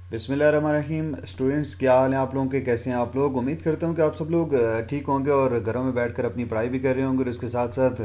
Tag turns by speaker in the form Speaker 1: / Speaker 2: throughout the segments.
Speaker 1: बिस्मिल्लाहिर्रहमानिर्रहीम। स्टूडेंट्स, क्या हाल है आप लोगों के? कैसे हैं आप लोग? उम्मीद करता हूँ कि आप सब लोग ठीक होंगे और घरों में बैठकर अपनी पढ़ाई भी कर रहे होंगे और इसके साथ साथ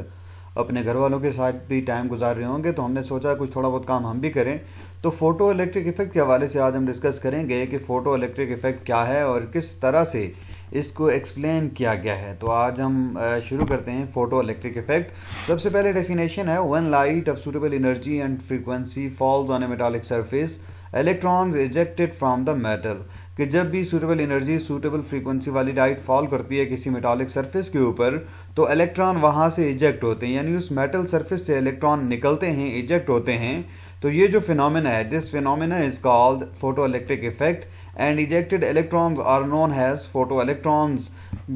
Speaker 1: अपने घर वालों के साथ भी टाइम गुजार रहे होंगे। तो हमने सोचा कुछ थोड़ा बहुत काम हम भी करें। तो फोटो इलेक्ट्रिक इफेक्ट के हवाले से आज हम डिस्कस करेंगे कि फ़ोटो इलेक्ट्रिक इफेक्ट क्या है और किस तरह से इसको एक्सप्लेन किया गया है। तो आज हम शुरू करते हैं फ़ोटो इलेक्ट्रिक इफेक्ट। सबसे पहले डेफिनेशन है, when light of suitable energy and frequency false on A metallic surface, electrons ejected from the metal. कि जब भी सूटेबल एनर्जी, सूटेबल फ्रीक्वेंसी वाली लाइट फॉल करती है किसी मेटालिक सरफेस के ऊपर, तो इलेक्ट्रॉन वहाँ से इजेक्ट होते हैं, यानी उस मेटल सरफेस से इलेक्ट्रॉन निकलते हैं, इजेक्ट होते हैं। तो ये जो फिनोमेना है, this phenomena is called photo electric effect and ejected electrons are known as photoelectrons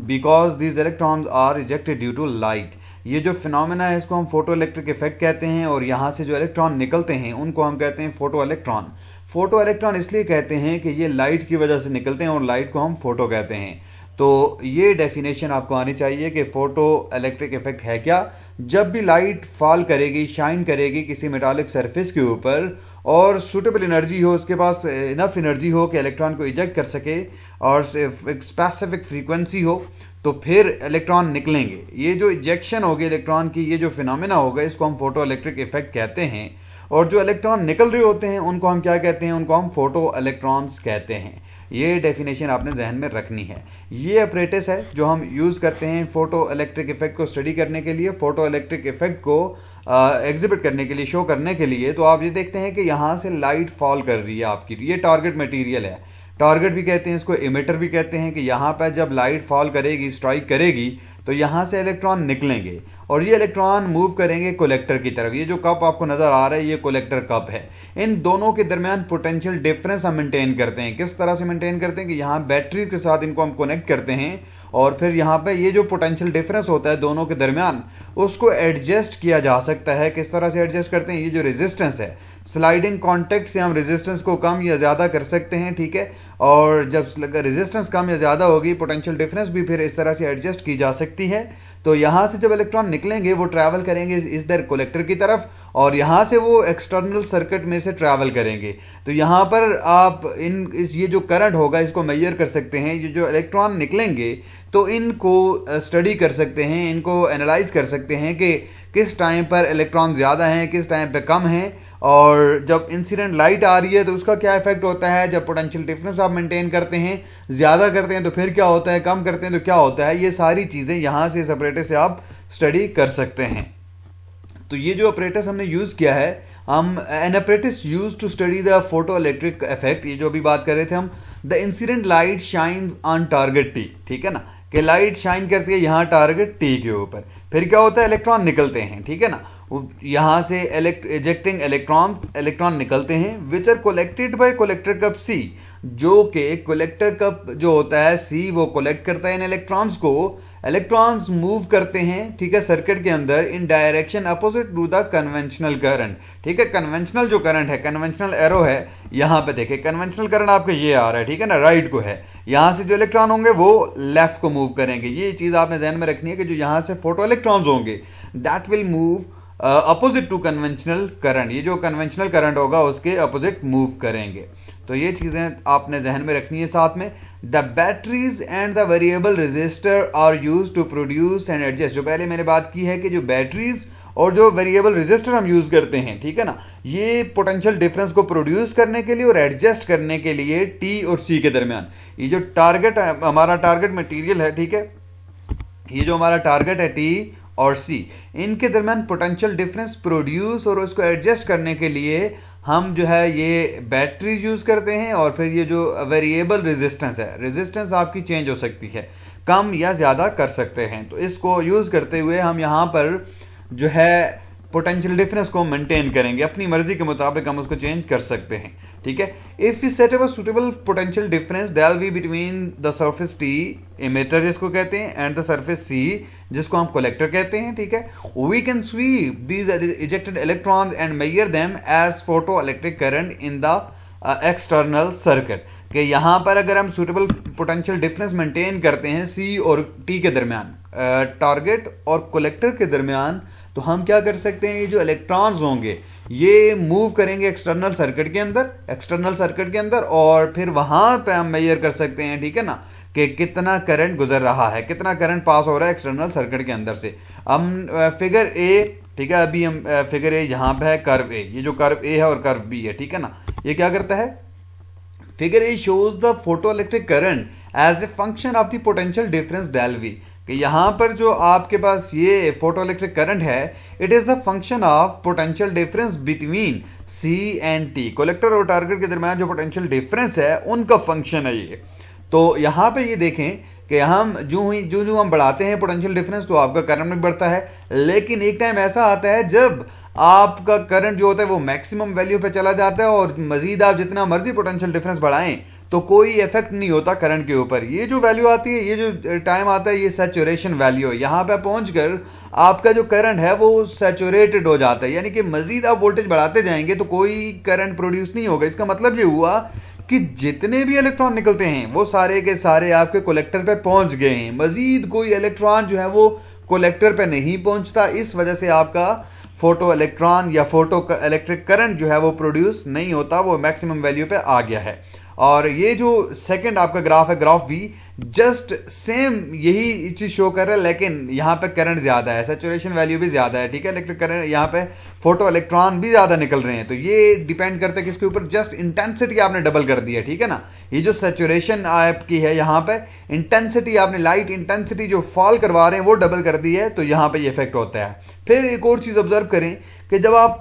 Speaker 1: because these electrons are ejected due to light। ये जो फिनोमेना है इसको हम फोटो इलेक्ट्रिक इफेक्ट कहते हैं और यहाँ से जो इलेक्ट्रॉन निकलते हैं उनको हम कहते हैं फोटो इलेक्ट्रॉन। फोटो इलेक्ट्रॉन इसलिए कहते हैं कि ये लाइट की वजह से निकलते हैं और लाइट को हम फोटो कहते हैं। तो ये डेफिनेशन आपको आनी चाहिए कि फोटो इलेक्ट्रिक इफेक्ट है क्या। जब भी लाइट फॉल करेगी, शाइन करेगी किसी मेटालिक सरफेस के ऊपर और सूटेबल एनर्जी हो, उसके पास इनफ एनर्जी हो कि इलेक्ट्रॉन को इजेक्ट कर सके और एक स्पेसिफिक फ्रीक्वेंसी हो, तो फिर इलेक्ट्रॉन निकलेंगे। ये जो इजेक्शन होगी इलेक्ट्रॉन की, ये जो फिनोमेना होगा, इसको हम फोटो इलेक्ट्रिक इफेक्ट कहते हैं। और जो इलेक्ट्रॉन निकल रहे होते हैं उनको हम क्या कहते हैं? उनको हम फोटो इलेक्ट्रॉन्स कहते हैं। ये डेफिनेशन आपने जहन में रखनी है। ये अपरेटस है जो हम यूज़ करते हैं फोटो इलेक्ट्रिक इफेक्ट को स्टडी करने के लिए, फोटो इलेक्ट्रिक इफेक्ट को एग्जिबिट करने के लिए, शो करने के लिए। तो आप ये देखते हैं कि यहाँ से लाइट फॉल कर रही है आपकी, ये टारगेट मटेरियल है। टारगेट भी कहते हैं इसको, इमिटर भी कहते हैं। कि यहाँ पर जब लाइट फॉल करेगी, स्ट्राइक करेगी, तो यहाँ से इलेक्ट्रॉन निकलेंगे और ये इलेक्ट्रॉन मूव करेंगे कलेक्टर की तरफ। ये जो कप आपको नजर आ रहा है, ये कलेक्टर कप है। इन दोनों के दरमियान पोटेंशियल डिफरेंस हम मेंटेन करते हैं। किस तरह से मेंटेन करते हैं कि यहाँ बैटरी के साथ इनको हम कनेक्ट करते हैं और फिर यहाँ पे ये जो पोटेंशियल डिफरेंस होता है दोनों के दरमियान, उसको एडजस्ट किया जा सकता है। किस तरह से एडजस्ट करते हैं? ये जो रेजिस्टेंस है, स्लाइडिंग कॉन्टेक्ट से हम रेजिस्टेंस को कम या ज़्यादा कर सकते हैं, ठीक है। और जब रेजिस्टेंस कम या ज़्यादा होगी, पोटेंशियल डिफरेंस भी फिर इस तरह से एडजस्ट की जा सकती है। तो यहाँ से जब इलेक्ट्रॉन निकलेंगे वो ट्रैवल करेंगे इस दर कलेक्टर की तरफ और यहाँ से वो एक्सटर्नल सर्किट में से ट्रैवल करेंगे। तो यहाँ पर आप ये जो करंट होगा इसको मेजर कर सकते हैं। ये जो इलेक्ट्रॉन निकलेंगे तो इनको स्टडी कर सकते हैं, इनको एनालाइज कर सकते हैं कि किस टाइम पर इलेक्ट्रॉन ज़्यादा हैं, किस टाइम पर कम हैं। और जब इंसिडेंट लाइट आ रही है तो उसका क्या इफेक्ट होता है। जब पोटेंशियल डिफरेंस आप मेंटेन करते हैं, ज़्यादा करते हैं तो फिर क्या होता है, कम करते हैं तो क्या होता है। ये सारी चीज़ें यहाँ से इस ऑपरेटर से आप स्टडी कर सकते हैं। तो ये जो ऑपरेटर्स हमने यूज़ किया है, हम N operators use to study the photo electric effect. ये जो अभी बात कर रहे थे हम, the incident light shines on target T, ठीक है ना, कि लाइट शाइन करती है यहाँ टारगेट टी के ऊपर। फिर क्या होता है? इलेक्ट्रॉन निकलते हैं, ठीक है ना। यहाँ से इजेक्टिंग इलेक्ट्रॉन निकलते हैं which are collected by collector cup C, जो कि कलेक्टर कप जो होता है सी, वो कलेक्ट करता है इन इलेक्ट्रॉन्स को। इलेक्ट्रॉन्स मूव करते हैं, ठीक है, सर्किट के अंदर in direction opposite to the conventional current, ठीक है। कन्वेंशनल जो करंट है, कन्वेंशनल एरो है, यहाँ पे देखिए कन्वेंशनल करंट आपका ये आ रहा है, ठीक है ना, राइट को है। यहाँ से जो इलेक्ट्रॉन होंगे वो लेफ्ट को मूव करेंगे। ये चीज़ आपने ध्यान में रखनी है कि जो यहाँ से फोटो इलेक्ट्रॉन्स होंगे that will move opposite to conventional current. ये जो कन्वेंशनल करंट होगा उसके अपोजिट मूव करेंगे। तो ये चीज़ें आपने जहन में रखनी है। साथ में the batteries and the variable resistor are used to produce and adjust. जो पहले मैंने बात की है कि जो बैटरीज और जो वेरिएबल रेजिस्टर हम यूज करते हैं, ठीक है ना, ये पोटेंशियल डिफरेंस को प्रोड्यूस करने के लिए और एडजस्ट करने के लिए टी और सी के दरमियान। ये जो टारगेट है, हमारा टारगेट मटेरियल है, ठीक है, ये जो हमारा टारगेट है टी और सी, इनके दरमियान पोटेंशियल डिफरेंस प्रोड्यूस और उसको एडजस्ट करने के लिए हम जो है ये बैटरीज यूज करते हैं। और फिर ये जो वेरिएबल रेजिस्टेंस है, रेजिस्टेंस आपकी चेंज हो सकती है, कम या ज़्यादा कर सकते हैं। तो इसको यूज़ करते हुए हम यहाँ पर जो है पोटेंशियल डिफरेंस को मेंटेन करेंगे, अपनी मर्जी के मुताबिक हम उसको चेंज कर सकते हैं, ठीक है। If we set up a suitable potential difference del V between the surface T, emitter जिसको कहते हैं, एंड द सरफेस सी जिसको हम कलेक्टर कहते हैं, ठीक है, we can sweep these ejected electrons and measure them as photo electric current in the external circuit. कि यहाँ पर अगर हम सुटेबल पोटेंशियल डिफरेंस मेंटेन करते हैं सी और टी के दरमियान, टारगेट और कलेक्टर के दरमियान, तो हम क्या कर सकते हैं, ये जो इलेक्ट्रॉन्स होंगे ये मूव करेंगे एक्सटर्नल सर्किट के अंदर और फिर वहां पे हम मेजर कर सकते हैं, ठीक है ना, कि कितना करंट गुजर रहा है, कितना करंट पास हो रहा है एक्सटर्नल सर्किट के अंदर से। हम फिगर ए, ठीक है, अभी हम फिगर ए यहाँ पे है कर्व ए, ये जो कर्व ए है और कर्व बी है, ठीक है ना, ये क्या करता है, figure A shows the photo electric current as a function of the potential difference del V, कि यहां पर जो आपके पास ये फोटो इलेक्ट्रिक करंट है, it is the function of potential difference between C and T, collector और target के दरमियान जो पोटेंशियल डिफरेंस है उनका फंक्शन है ये। तो यहां पे ये देखें कि हम जो हम बढ़ाते हैं पोटेंशियल डिफरेंस तो आपका करंट भी बढ़ता है, लेकिन एक टाइम ऐसा आता है जब आपका करंट जो होता है वो मैक्सिमम वैल्यू पे चला जाता है और मजीद आप जितना मर्जी पोटेंशियल डिफरेंस बढ़ाएं तो कोई इफेक्ट नहीं होता करंट के ऊपर। ये जो वैल्यू आती है, ये जो टाइम आता है, ये सैचुरेशन वैल्यू है। यहां पे पहुंचकर आपका जो करंट है वो सैचुरेटेड हो जाता है, यानी कि मजीद आप वोल्टेज बढ़ाते जाएंगे तो कोई करंट प्रोड्यूस नहीं होगा। इसका मतलब ये हुआ कि जितने भी इलेक्ट्रॉन निकलते हैं वो सारे के सारे आपके कलेक्टर पे पहुंच गए हैं, मजीद कोई इलेक्ट्रॉन जो है वो कलेक्टर पे नहीं पहुंचता। इस वजह से आपका फोटो इलेक्ट्रॉन या फोटो इलेक्ट्रिक करंट जो है वो प्रोड्यूस नहीं होता, वो मैक्सिमम वैल्यू पे आ गया है। और ये जो सेकंड आपका ग्राफ है, ग्राफ बी, जस्ट सेम यही चीज शो कर रहा है, लेकिन यहाँ पे करंट ज्यादा है, सैचुरेशन वैल्यू भी ज्यादा है, ठीक है, इलेक्ट्रिक करंट यहाँ पे फोटो इलेक्ट्रॉन भी ज्यादा निकल रहे हैं। तो ये डिपेंड करता है किसके ऊपर, जस्ट इंटेंसिटी आपने डबल कर दी है, ठीक है ना। ये जो सैचुरेशन आपकी है यहाँ पे इंटेंसिटी आपने लाइट इंटेंसिटी जो फॉल करवा रहे हैं वो डबल कर दी है, तो यहाँ पे ये इफेक्ट होता है। फिर एक और चीज ऑब्जर्व करें कि जब आप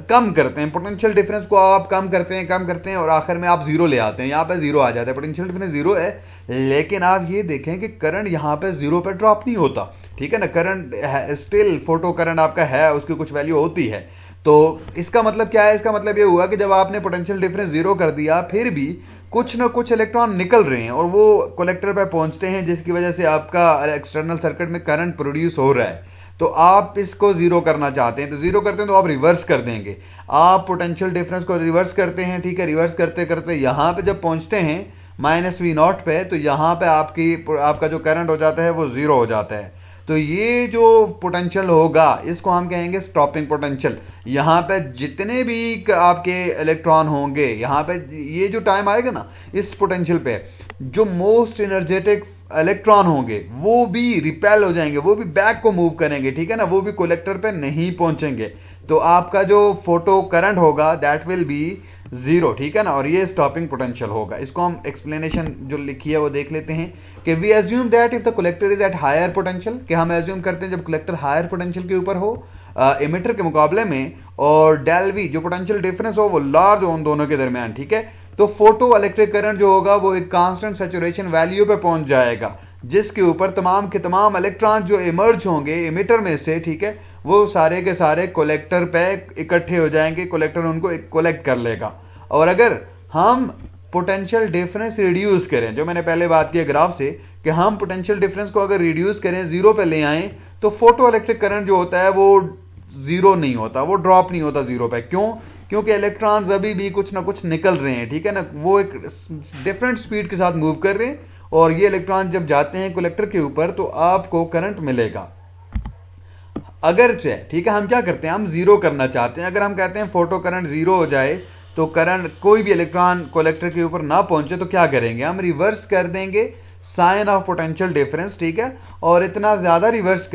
Speaker 1: कम करते हैं पोटेंशियल डिफरेंस को, आप कम करते हैं और आखिर में आप जीरो ले आते हैं, यहाँ पे जीरो आ जाता है, पोटेंशियल डिफरेंस जीरो है, लेकिन आप ये देखें कि करंट यहाँ पे जीरो पे ड्रॉप नहीं होता, ठीक है ना, करंट स्टिल फोटो करंट आपका है, उसकी कुछ वैल्यू होती है। तो इसका मतलब क्या है, इसका मतलब ये हुआ कि जब आपने पोटेंशियल डिफरेंस जीरो कर दिया फिर भी कुछ ना कुछ इलेक्ट्रॉन निकल रहे हैं और वो कलेक्टर पे पहुंचते हैं, जिसकी वजह से आपका एक्सटर्नल सर्किट में करंट प्रोड्यूस हो रहा है। तो आप इसको जीरो करना चाहते हैं, तो जीरो करते हैं तो आप रिवर्स कर देंगे, आप पोटेंशियल डिफरेंस को रिवर्स करते हैं, ठीक है, रिवर्स करते करते यहां पे जब पहुंचते हैं -V0 पे, तो यहां पे आपका जो करंट हो जाता है वो जीरो हो जाता है। तो ये जो पोटेंशियल होगा इसको हम कहेंगे स्टॉपिंग पोटेंशियल। यहाँ पे जितने भी आपके इलेक्ट्रॉन होंगे, यहाँ पे ये जो टाइम आएगा ना इस पोटेंशियल पे, जो मोस्ट एनर्जेटिक इलेक्ट्रॉन होंगे वो भी रिपेल हो जाएंगे, वो भी बैक को मूव करेंगे, ठीक है ना, वो भी कलेक्टर पे नहीं पहुंचेंगे। तो आपका जो फोटो करंट होगा दैट विल बी जीरो, ठीक है ना, और ये स्टॉपिंग पोटेंशियल होगा। इसको हम एक्सप्लेनेशन जो लिखी है वो देख लेते हैं कि we assume that if the collector is at higher potential, कि हम एज्यूम करते हैं जब कलेक्टर हायर पोटेंशियल के ऊपर हो इमिटर के मुकाबले में, और डेल वी जो पोटेंशियल डिफरेंस हो वो लार्ज हो उन दोनों के दरमियान, ठीक है, तो फोटो इलेक्ट्रिक करंट जो होगा वो एक कांस्टेंट सैचुरेशन वैल्यू पे पहुंच जाएगा, जिसके ऊपर तमाम के तमाम इलेक्ट्रॉन जो इमर्ज होंगे इमिटर में से, ठीक है, वो सारे के सारे कलेक्टर पे इकट्ठे हो जाएंगे, कलेक्टर उनको कलेक्ट कर लेगा। और अगर हम पोटेंशियल डिफरेंस रिड्यूस करें, जो मैंने पहले बात की ग्राफ से, कि हम पोटेंशियल डिफरेंस को अगर रिड्यूस करें, जीरो पे ले आए, तो फोटो इलेक्ट्रिक करंट जो होता है वो जीरो नहीं होता, वो ड्रॉप नहीं होता जीरो पे। क्यों? क्योंकि इलेक्ट्रॉन्स अभी भी कुछ ना कुछ निकल रहे हैं, ठीक है ना, वो एक डिफरेंट स्पीड के साथ मूव कर रहे हैं, और ये इलेक्ट्रॉन जब जाते हैं कलेक्टर के ऊपर तो आपको करंट मिलेगा। अगर ठीक है, हम क्या करते हैं, हम जीरो करना चाहते हैं, अगर हम कहते हैं फोटो करंट जीरो हो जाए तो करंट कोई भी इलेक्ट्रॉन कलेक्टर के ऊपर ना पहुंचे, तो क्या करेंगे, हम रिवर्स कर देंगे साइन ऑफ पोटेंशियल डिफरेंस, ठीक है, और इतना ज्यादा रिवर्स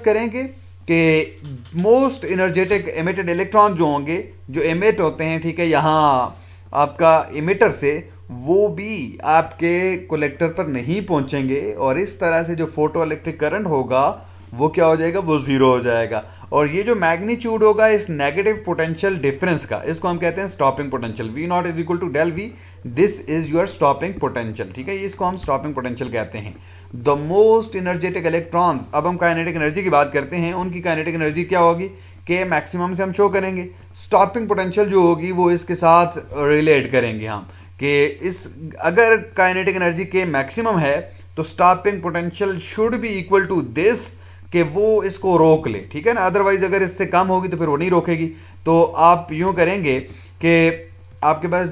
Speaker 1: करेंगे कि मोस्ट एनर्जेटिक एमिटेड इलेक्ट्रॉन जो होंगे, जो एमिट होते हैं, ठीक है, यहाँ आपका इमिटर से, वो भी आपके कलेक्टर पर नहीं पहुंचेंगे, और इस तरह से जो फोटो इलेक्ट्रिक करंट होगा वो क्या हो जाएगा, वो जीरो हो जाएगा। और ये जो मैग्नीट्यूड होगा इस नेगेटिव पोटेंशियल डिफरेंस का, इसको हम कहते हैं stopping potential. V0 is equal to del V, this is your stopping potential, ठीक है, इसको हम स्टॉपिंग पोटेंशियल कहते हैं। द मोस्ट एनर्जेटिक इलेक्ट्रॉन्स, अब हम काइनेटिक एनर्जी की बात करते हैं, उनकी काइनेटिक एनर्जी क्या होगी, के मैक्सिमम से हम शो करेंगे, स्टॉपिंग पोटेंशियल जो होगी वो इसके साथ रिलेट करेंगे हम, कि इस अगर काइनेटिक एनर्जी के मैक्सिमम है तो stopping potential should be equal to this, कि वो इसको रोक ले, ठीक है ना, अदरवाइज अगर इससे कम होगी तो फिर वो नहीं रोकेगी। तो आप यूं करेंगे कि आपके पास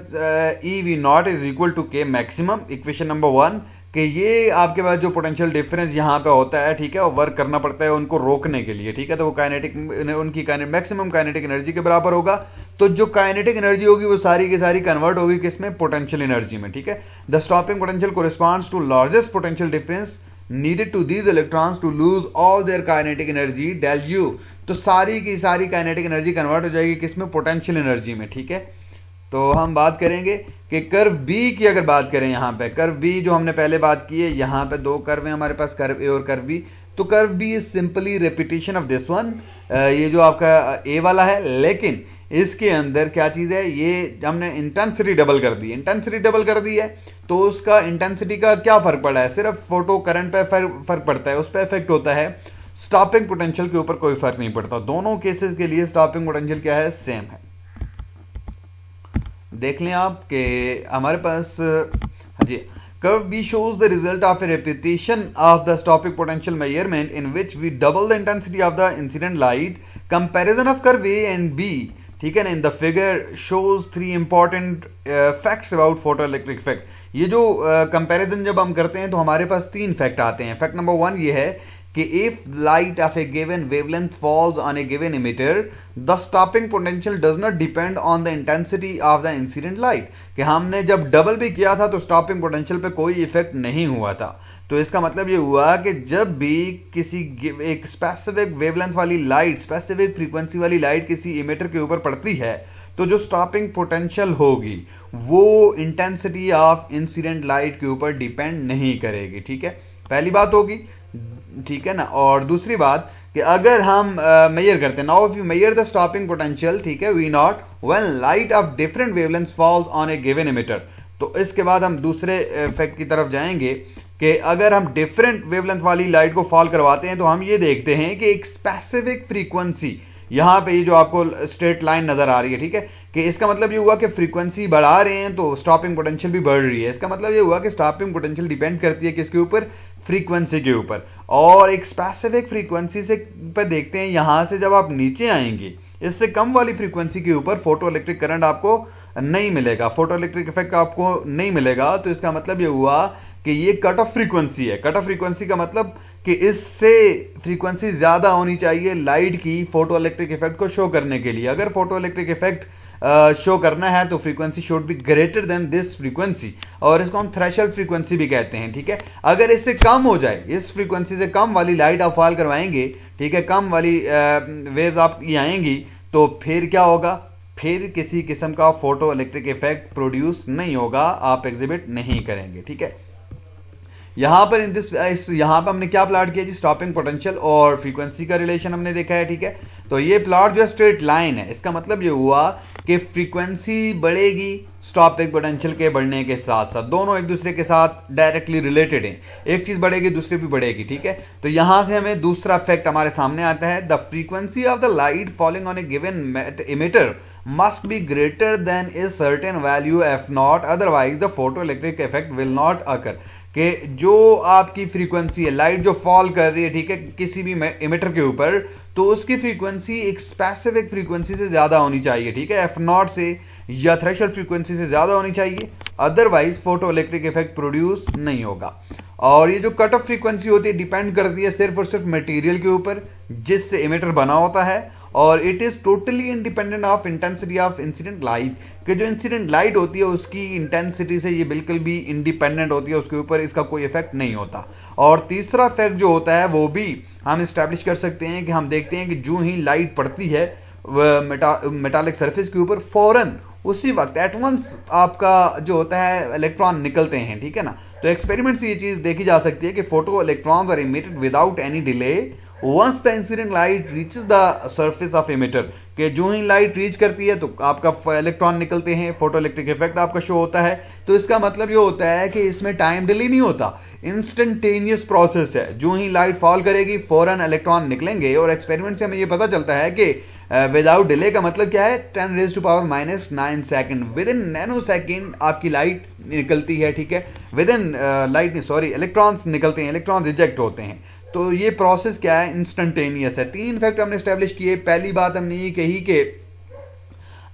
Speaker 1: EV0 इज इक्वल टू के मैक्सिमम, इक्वेशन नंबर 1, कि ये आपके पास जो पोटेंशियल डिफरेंस यहाँ पे होता है, ठीक है, और वर्क करना पड़ता है उनको रोकने के लिए, ठीक है, तो वो काइनेटिक, उनकी मैक्सिमम काइनेटिक एनर्जी के बराबर होगा। तो जो काइनेटिक एनर्जी होगी वो सारी की सारी कन्वर्ट होगी किसमें, पोटेंशियल एनर्जी में, ठीक है। The stopping potential corresponds to largest potential difference needed to these electrons to lose all their kinetic energy del u। तो सारी की सारी काइनेटिक एनर्जी कन्वर्ट हो जाएगी किसमें, पोटेंशियल एनर्जी में, ठीक है। तो हम बात करेंगे कि कर्व बी की, अगर बात करें यहाँ पे कर्व बी जो हमने पहले बात की है, यहाँ पे दो कर्व है हमारे पास, कर्व ए और कर्व बी। तो curve B is simply repetition of this one, ये जो आपका ए वाला है, लेकिन इसके अंदर क्या चीज है, ये हमने इंटेंसिटी डबल कर दी, इंटेंसिटी डबल कर दी है, तो उसका इंटेंसिटी का क्या फर्क पड़ा है, सिर्फ फोटो करंट पे फर्क पड़ता है, उस पर इफेक्ट होता है, स्टॉपिंग पोटेंशियल के ऊपर कोई फर्क नहीं पड़ता। दोनों केसेस के लिए स्टॉपिंग पोटेंशियल क्या है, सेम है। देख लें आप कि हमारे पास, हाँ जी, curve B shows the result of a repetition of the stopping potential measurement in which we double the intensity of the incident light। Comparison of curve A and B, ठीक है ना, in the figure shows 3 important facts about photoelectric effect. ये जो comparison जब हम करते हैं तो हमारे पास 3 फैक्ट आते हैं। फैक्ट नंबर 1 ये है कि if light of A given wavelength false on a given emitter the stopping potential does not depend on the intensity of the incident light, कि हमने जब डबल भी किया था तो स्टॉपिंग पोटेंशियल पे कोई इफेक्ट नहीं हुआ था। तो इसका मतलब ये हुआ कि जब भी किसी एक स्पेसिफिक वेवलेंथ वाली लाइट, स्पेसिफिक फ्रीक्वेंसी वाली लाइट किसी इमिटर के ऊपर पड़ती है तो जो स्टॉपिंग पोटेंशियल होगी वो इंटेंसिटी ऑफ इंसिडेंट लाइट के ऊपर डिपेंड नहीं करेगी, ठीक है, पहली बात होगी, ठीक है ना। और दूसरी बात कि अगर हम मेजर करते हैं, now if you measure the stopping potential, ठीक है, V naught when light of different wavelengths falls on a given emitter, तो इसके बाद हम दूसरे इफेक्ट की तरफ जाएंगे कि अगर हम डिफरेंट वेवलेंथ वाली लाइट को फॉल करवाते हैं तो हम ये देखते हैं कि एक स्पेसिफिक फ्रीक्वेंसी, यहां पे ये जो आपको स्ट्रेट लाइन नजर आ रही है, ठीक है, कि इसका मतलब ये हुआ कि फ्रीक्वेंसी बढ़ा रहे हैं तो स्टॉपिंग पोटेंशियल भी बढ़ रही है। इसका मतलब ये हुआ कि स्टॉपिंग पोटेंशियल डिपेंड करती है किसके ऊपर, फ्रीक्वेंसी के ऊपर। और एक स्पेसिफिक फ्रीक्वेंसी से पर देखते हैं, यहां से जब आप नीचे आएंगे इससे कम वाली फ्रीक्वेंसी के ऊपर फोटो इलेक्ट्रिक करंट आपको नहीं मिलेगा, फोटो इलेक्ट्रिक इफेक्ट आपको नहीं मिलेगा। तो इसका मतलब ये हुआ कि ये कट ऑफ फ्रीक्वेंसी है। कट ऑफ फ्रीक्वेंसी का मतलब कि इससे फ्रीक्वेंसी ज्यादा होनी चाहिए लाइट की फोटो इलेक्ट्रिक इफेक्ट को शो करने के लिए। अगर फोटो इलेक्ट्रिक इफेक्ट शो करना है तो frequency should be greater than this frequency, और इसको हम थ्रेशोल्ड फ्रीक्वेंसी भी कहते हैं, ठीक है। अगर इससे कम हो जाए, इस फ्रीक्वेंसी से कम वाली लाइट आप फॉल करवाएंगे, ठीक है, कम वाली वेव्स आपकी आएंगी, तो फिर क्या होगा, फिर किसी किस्म का फोटो इलेक्ट्रिक इफेक्ट प्रोड्यूस नहीं होगा, आप एग्जिबिट नहीं करेंगे, ठीक है। यहां पर यहां पर हमने क्या प्लॉट किया जी, स्टॉपिंग पोटेंशियल और फ्रीक्वेंसी का रिलेशन हमने देखा है, ठीक है। तो ये प्लॉट जो स्ट्रेट लाइन है, इसका मतलब ये हुआ कि फ्रीक्वेंसी बढ़ेगी स्टॉपिंग पोटेंशियल के बढ़ने के साथ साथ, दोनों एक दूसरे के साथ डायरेक्टली रिलेटेड हैं, एक चीज बढ़ेगी दूसरी भी बढ़ेगी, ठीक है। तो यहां से हमें दूसरा फैक्ट हमारे सामने आता है, the frequency of the light falling on a given emitter must be greater than a certain value f naught, otherwise the photoelectric effect will not occur। कि जो आपकी फ्रीक्वेंसी है, लाइट जो फॉल कर रही है, ठीक है, किसी भी इमिटर के ऊपर, तो उसकी फ्रीक्वेंसी एक स्पेसिफिक फ्रीक्वेंसी से ज्यादा होनी चाहिए, ठीक है, एफ नॉट से या थ्रेशोल्ड फ्रीक्वेंसी से ज्यादा होनी चाहिए, otherwise photo electric effect produce नहीं होगा। और ये जो कट ऑफ फ्रीक्वेंसी होती है डिपेंड करती है सिर्फ और सिर्फ मटेरियल के ऊपर जिससे इमिटर बना होता है, और it is totally independent of intensity of incident light, कि जो इंसिडेंट लाइट होती है उसकी इंटेंसिटी से ये बिल्कुल भी इंडिपेंडेंट होती है, उसके ऊपर इसका कोई इफेक्ट नहीं होता। और तीसरा फैक्ट जो होता है वो भी हम इस्टेब्लिश कर सकते हैं कि हम देखते हैं कि जो ही लाइट पड़ती है मेटालिक सरफेस के ऊपर, फौरन उसी वक्त एट वंस आपका जो होता है इलेक्ट्रॉन निकलते हैं, ठीक है ना। तो एक्सपेरिमेंट से ये चीज देखी जा सकती है कि photo electrons are emitted without any delay once the incident light reaches the surface of emitter, कि जो ही लाइट रीच करती है तो आपका इलेक्ट्रॉन निकलते हैं, फोटो इलेक्ट्रिक इफेक्ट आपका शो होता है। तो इसका मतलब ये होता है कि इसमें टाइम डिले नहीं होता, इंस्टेंटेनियस प्रोसेस है, जो ही लाइट फॉल करेगी फौरन इलेक्ट्रॉन निकलेंगे। और एक्सपेरिमेंट से हमें ये पता चलता है कि विदाउट डिले का मतलब क्या है, 10⁻⁻⁹ second, with in nano second आपकी लाइट निकलती है, ठीक है, विद इन इलेक्ट्रॉन्स निकलते हैं, इलेक्ट्रॉन्स इजेक्ट होते हैं। तो ये प्रोसेस क्या है, इंस्टेंटेनियस है। 3 फैक्ट हमने स्टैब्लिश किए। पहली बात हमने ये कही कि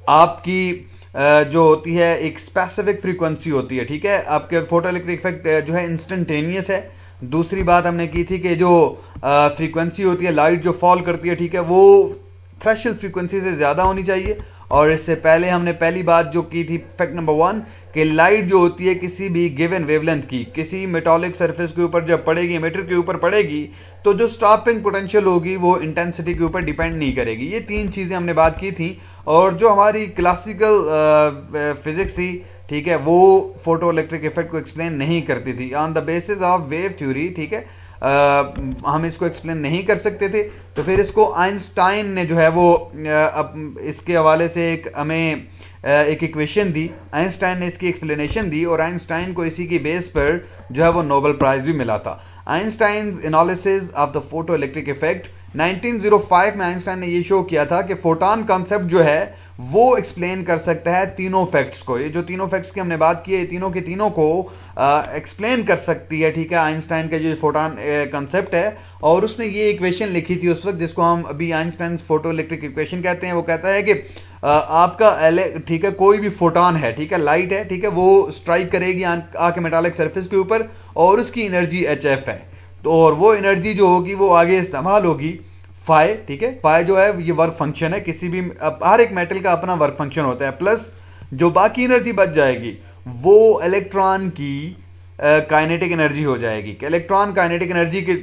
Speaker 1: आपकी जो होती है एक स्पेसिफिक फ्रीक्वेंसी होती है, ठीक है। आपके फोटो इलेक्ट्रिक इफेक्ट जो है इंस्टेंटेनियस है। दूसरी बात हमने की थी कि जो फ्रीक्वेंसी होती है लाइट जो फॉल करती है, ठीक है, वो थ्रेशोल्ड फ्रीक्वेंसी से ज़्यादा होनी चाहिए। और इससे पहले हमने पहली बात जो की थी, फैक्ट नंबर 1, कि लाइट जो होती है किसी भी गिवन वेवलेंथ की किसी मेटालिक सरफेस के ऊपर जब पड़ेगी, एमिटर के ऊपर पड़ेगी, तो जो स्टॉपिंग पोटेंशियल होगी वो इंटेंसिटी के ऊपर डिपेंड नहीं करेगी। ये 3 चीज़ें हमने बात की थी। और जो हमारी क्लासिकल फिजिक्स थी, ठीक है, वो फोटो इलेक्ट्रिक इफेक्ट को एक्सप्लेन नहीं करती थी on the basis of wave theory, ठीक है। हम इसको एक्सप्लेन नहीं कर सकते थे। तो फिर इसको आइंस्टाइन ने जो है वो इसके हवाले से एक हमें एक इक्वेशन दी, आइंस्टाइन ने इसकी एक्सप्लेनेशन दी, और आइंस्टाइन को इसी की बेस पर जो है वो नोबेल प्राइज भी मिला था। Einstein analysis of the photo electric effect 1905 में आइंस्टाइन ने ये शो किया था कि फोटोन कॉन्सेप्ट जो है वो एक्सप्लेन कर सकता है तीनों फैक्ट्स को। ये जो तीनों फैक्ट्स की हमने बात की है, तीनों के तीनों को एक्सप्लेन कर सकती है, ठीक है, आइंस्टाइन का जो फोटोन कॉन्सेप्ट है। और उसने ये इक्वेशन लिखी थी उस वक्त, जिसको हम अभी आइंस्टाइन फोटो इलेक्ट्रिक इक्वेशन कहते हैं। वो कहता है कि आपका ठीक है, कोई भी फोटोन है, ठीक है, लाइट है, ठीक है, वो स्ट्राइक करेगी आके मेटालिक सरफेस के ऊपर, और उसकी एनर्जी HF है। तो और वो एनर्जी जो होगी वो आगे इस्तेमाल होगी फाई, ठीक है। फाई जो है ये वर्क फंक्शन है, किसी भी हर एक मेटल का अपना वर्क फंक्शन होता है, प्लस जो बाकी एनर्जी बच जाएगी वो इलेक्ट्रॉन की काइनेटिक एनर्जी हो जाएगी। इलेक्ट्रॉन काइनेटिक एनर्जी के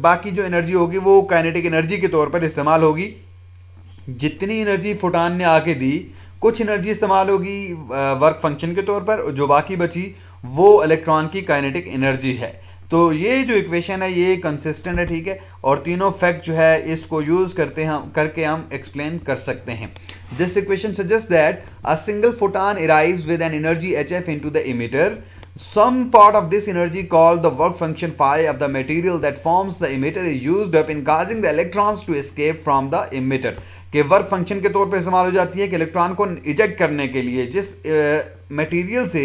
Speaker 1: बाकी जो एनर्जी होगी वो काइनेटिक एनर्जी के तौर पर इस्तेमाल होगी। जितनी एनर्जी फोटोन ने आके दी, कुछ एनर्जी इस्तेमाल होगी वर्क फंक्शन के तौर पर, जो बाकी बची वो इलेक्ट्रॉन की काइनेटिक एनर्जी है। तो ये जो इक्वेशन है ये कंसिस्टेंट है, ठीक है, और तीनों फैक्ट जो है इसको यूज करके हम एक्सप्लेन कर सकते हैं। This equation suggest that a single photon arrives with an energy HF into the emitter. Some part of this energy called the work function phi of the material that forms the emitter is used up in causing the electrons to escape from the emitter. कि work function के तौर पर इस्तेमाल हो जाती है कि electron को इजेक्ट करने के लिए जिस मटेरियल से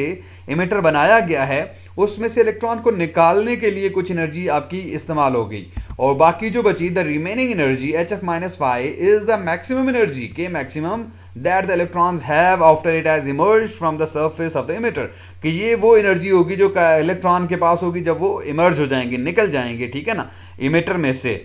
Speaker 1: इमिटर बनाया गया है उसमें से इलेक्ट्रॉन को निकालने के लिए कुछ एनर्जी आपकी इस्तेमाल हो गई, और बाकी जो बची the remaining energy HF minus phi is the maximum energy के maximum that the electrons have after it has emerged from the surface of the emitter. कि ये वो एनर्जी होगी जो इलेक्ट्रॉन के पास होगी जब वो इमर्ज हो जाएंगे, निकल जाएंगे, ठीक है ना, इमिटर में से।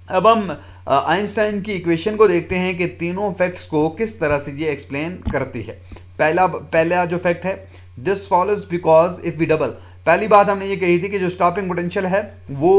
Speaker 1: अब हम आइंस्टाइन की इक्वेशन को देखते हैं कि तीनों फैक्ट्स को किस तरह से ये एक्सप्लेन करती है। पहला जो फैक्ट है, this follows because if we double, पहली बात हमने ये कही थी कि जो स्टॉपिंग पोटेंशियल है वो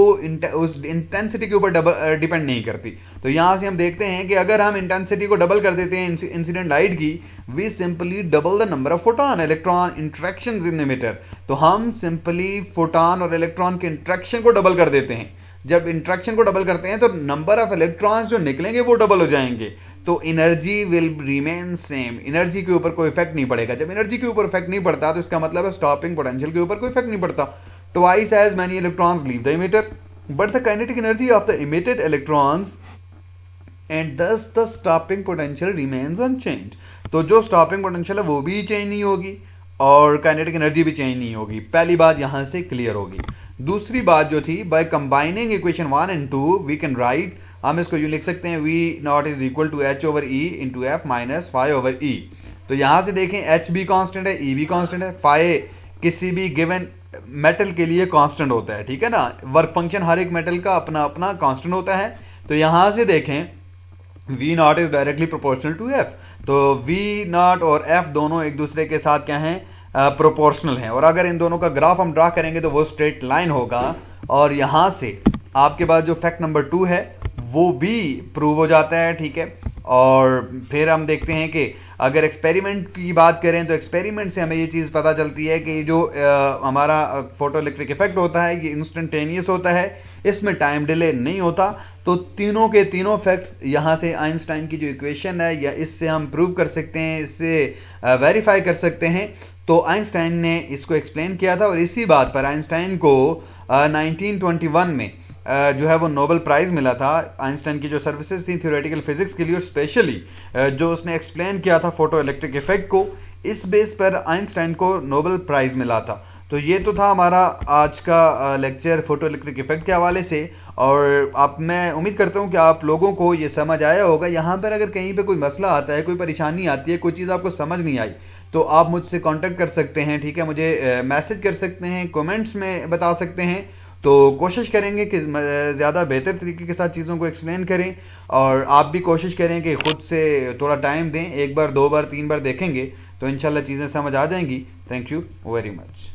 Speaker 1: उस इंटेंसिटी के ऊपर डिपेंड नहीं करती। तो यहां से हम देखते हैं कि अगर हम इंटेंसिटी को डबल कर देते हैं इंसिडेंट लाइट की, we simply double the number of photon electron interactions in emitter. तो हम सिंपली फोटोन और इलेक्ट्रॉन के इंटरेक्शन को डबल कर देते हैं। जब इंटरेक्शन को डबल करते हैं तो नंबर ऑफ इलेक्ट्रॉन्स जो निकलेंगे वो डबल हो जाएंगे, तो energy will remain same, energy के ऊपर कोई इफेक्ट नहीं पड़ेगा। जब एनर्जी के ऊपर इफेक्ट नहीं पड़ता तो इसका मतलब है स्टॉपिंग पोटेंशियल के ऊपर कोई इफेक्ट नहीं पड़ता। Twice as many electrons leave the emitter but the kinetic energy of the emitted electrons and thus the stopping potential remains unchanged. तो जो स्टॉपिंग पोटेंशियल है वो भी चेंज नहीं होगी और काइनेटिक एनर्जी भी चेंज नहीं होगी। पहली बात यहां से क्लियर होगी। दूसरी बात जो थी, by combining equation 1 and 2 we can write, हम इसको यूं लिख सकते हैं, V naught is equal to H over E into F minus phi over E। तो यहां से देखें H भी कांस्टेंट है, E भी कांस्टेंट है, फाई किसी भी गिवन मेटल के लिए कांस्टेंट होता है, ठीक है ना। वर्क फंक्शन हर एक मेटल का अपना अपना कांस्टेंट होता है। तो यहां से देखें V naught is directly proportional to F, तो V नॉट और F दोनों एक दूसरे के साथ क्या हैं, प्रोपोर्शनल हैं। और अगर इन दोनों का ग्राफ हम ड्रा करेंगे तो वो स्ट्रेट लाइन होगा। और यहां से आपके पास जो फैक्ट नंबर 2 है वो भी प्रूव हो जाता है, ठीक है। और फिर हम देखते हैं कि अगर एक्सपेरिमेंट की बात करें तो एक्सपेरिमेंट से हमें ये चीज़ पता चलती है कि जो हमारा फोटो इलेक्ट्रिक इफेक्ट होता है ये इंस्टेंटेनियस होता है, इसमें टाइम डिले नहीं होता। तो तीनों के तीनों फैक्ट्स यहाँ से आइंस्टाइन की जो इक्वेशन है या इससे हम प्रूव कर सकते हैं, इससे वेरीफाई कर सकते हैं। तो आइंस्टाइन ने इसको एक्सप्लेन किया था और इसी बात पर आइंस्टाइन को 1921 में जो है वो नोबेल प्राइज़ मिला था। आइंस्टाइन की जो सर्विसेज थी थ्योरेटिकल फिजिक्स के लिए और स्पेशली जो उसने एक्सप्लेन किया था फोटो इलेक्ट्रिक इफेक्ट को, इस बेस पर आइंस्टाइन को नोबेल प्राइज़ मिला था। तो ये तो था हमारा आज का लेक्चर फोटो इलेक्ट्रिक इफेक्ट के हवाले से। और आप मैं उम्मीद करता हूँ कि आप लोगों को ये समझ आया होगा। यहाँ पर अगर कहीं पे कोई मसला आता है, कोई परेशानी आती है, कोई चीज़ आपको समझ नहीं आई, तो आप मुझसे कांटेक्ट कर सकते हैं, ठीक है, मुझे मैसेज कर सकते हैं, कमेंट्स में बता सकते हैं। तो कोशिश करेंगे कि ज़्यादा बेहतर तरीके के साथ चीज़ों को एक्सप्लेन करें, और आप भी कोशिश करें कि ख़ुद से थोड़ा टाइम दें, एक बार, दो बार, तीन बार देखेंगे तो इंशाल्लाह चीज़ें समझ आ जाएंगी। Thank you very much.